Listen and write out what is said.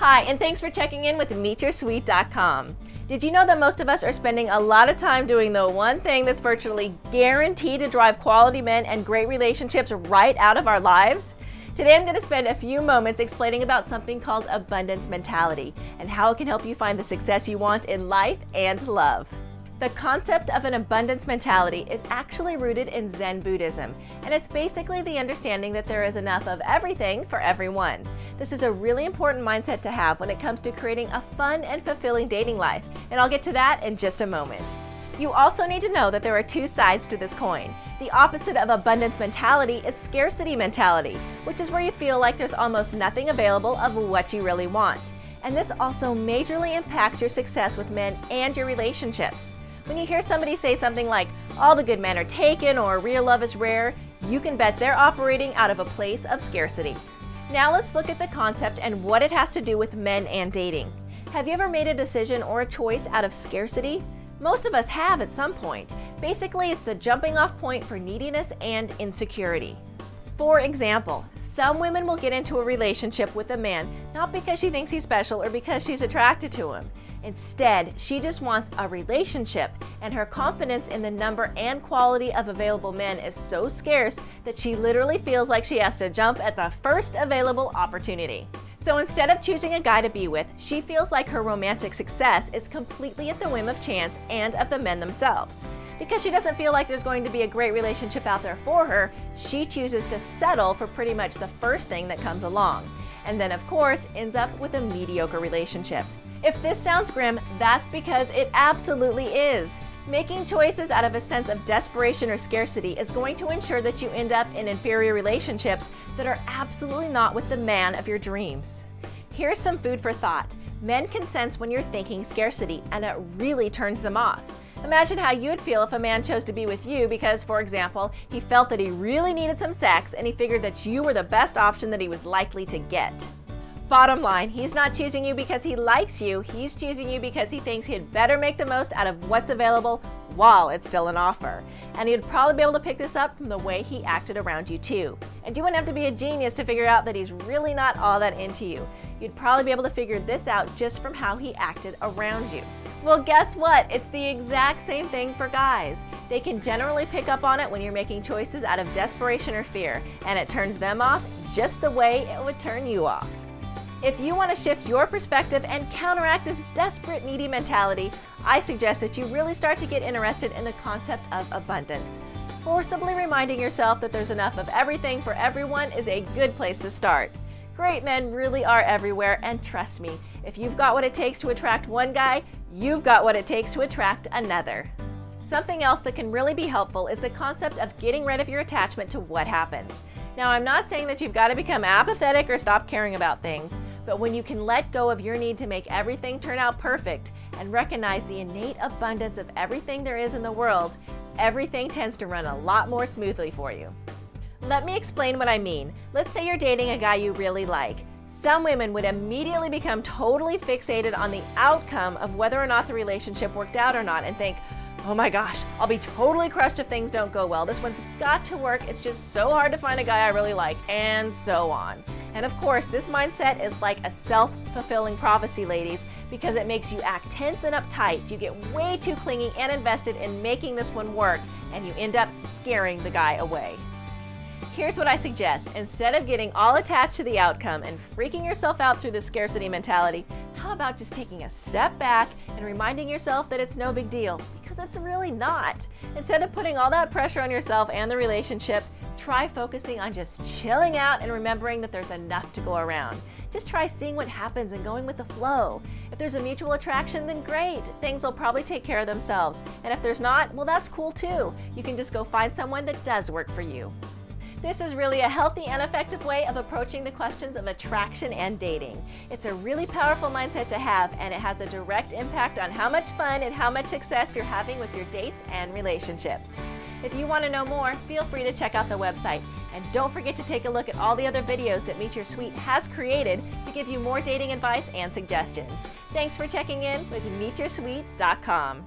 Hi, and thanks for checking in with MeetYourSweet.com. Did you know that most of us are spending a lot of time doing the one thing that's virtually guaranteed to drive quality men and great relationships right out of our lives? Today I'm going to spend a few moments explaining about something called abundance mentality and how it can help you find the success you want in life and love. The concept of an abundance mentality is actually rooted in Zen Buddhism, and it's basically the understanding that there is enough of everything for everyone. This is a really important mindset to have when it comes to creating a fun and fulfilling dating life, and I'll get to that in just a moment. You also need to know that there are two sides to this coin. The opposite of abundance mentality is scarcity mentality, which is where you feel like there's almost nothing available of what you really want. And this also majorly impacts your success with men and your relationships. When you hear somebody say something like, all the good men are taken or real love is rare, you can bet they're operating out of a place of scarcity. Now let's look at the concept and what it has to do with men and dating. Have you ever made a decision or a choice out of scarcity? Most of us have at some point. Basically, it's the jumping off point for neediness and insecurity. For example, some women will get into a relationship with a man not because she thinks he's special or because she's attracted to him. Instead, she just wants a relationship, and her confidence in the number and quality of available men is so scarce that she literally feels like she has to jump at the first available opportunity. So instead of choosing a guy to be with, she feels like her romantic success is completely at the whim of chance and of the men themselves. Because she doesn't feel like there's going to be a great relationship out there for her, she chooses to settle for pretty much the first thing that comes along. And then of course, ends up with a mediocre relationship. If this sounds grim, that's because it absolutely is. Making choices out of a sense of desperation or scarcity is going to ensure that you end up in inferior relationships that are absolutely not with the man of your dreams. Here's some food for thought. Men can sense when you're thinking scarcity, and it really turns them off. Imagine how you would feel if a man chose to be with you because, for example, he felt that he really needed some sex and he figured that you were the best option that he was likely to get. Bottom line, he's not choosing you because he likes you, he's choosing you because he thinks he'd better make the most out of what's available while it's still an offer. And he'd probably be able to pick this up from the way he acted around you too. And you wouldn't have to be a genius to figure out that he's really not all that into you. You'd probably be able to figure this out just from how he acted around you. Well, guess what? It's the exact same thing for guys. They can generally pick up on it when you're making choices out of desperation or fear, and it turns them off just the way it would turn you off. If you want to shift your perspective and counteract this desperate, needy mentality, I suggest that you really start to get interested in the concept of abundance. Forcibly reminding yourself that there's enough of everything for everyone is a good place to start. Great men really are everywhere, and trust me, if you've got what it takes to attract one guy, you've got what it takes to attract another. Something else that can really be helpful is the concept of getting rid of your attachment to what happens. Now, I'm not saying that you've got to become apathetic or stop caring about things, but when you can let go of your need to make everything turn out perfect and recognize the innate abundance of everything there is in the world, everything tends to run a lot more smoothly for you. Let me explain what I mean. Let's say you're dating a guy you really like. Some women would immediately become totally fixated on the outcome of whether or not the relationship worked out or not and think, oh my gosh, I'll be totally crushed if things don't go well. This one's got to work. It's just so hard to find a guy I really like, and so on. And of course, this mindset is like a self-fulfilling prophecy, ladies, because it makes you act tense and uptight. You get way too clingy and invested in making this one work, and you end up scaring the guy away. Here's what I suggest. Instead of getting all attached to the outcome and freaking yourself out through the scarcity mentality, how about just taking a step back and reminding yourself that it's no big deal? Because it's really not. Instead of putting all that pressure on yourself and the relationship, try focusing on just chilling out and remembering that there's enough to go around. Just try seeing what happens and going with the flow. If there's a mutual attraction, then great. Things will probably take care of themselves. And if there's not, well, that's cool too. You can just go find someone that does work for you. This is really a healthy and effective way of approaching the questions of attraction and dating. It's a really powerful mindset to have, and it has a direct impact on how much fun and how much success you're having with your dates and relationships. If you want to know more, feel free to check out the website. And don't forget to take a look at all the other videos that Meet Your Sweet has created to give you more dating advice and suggestions. Thanks for checking in with MeetYourSweet.com.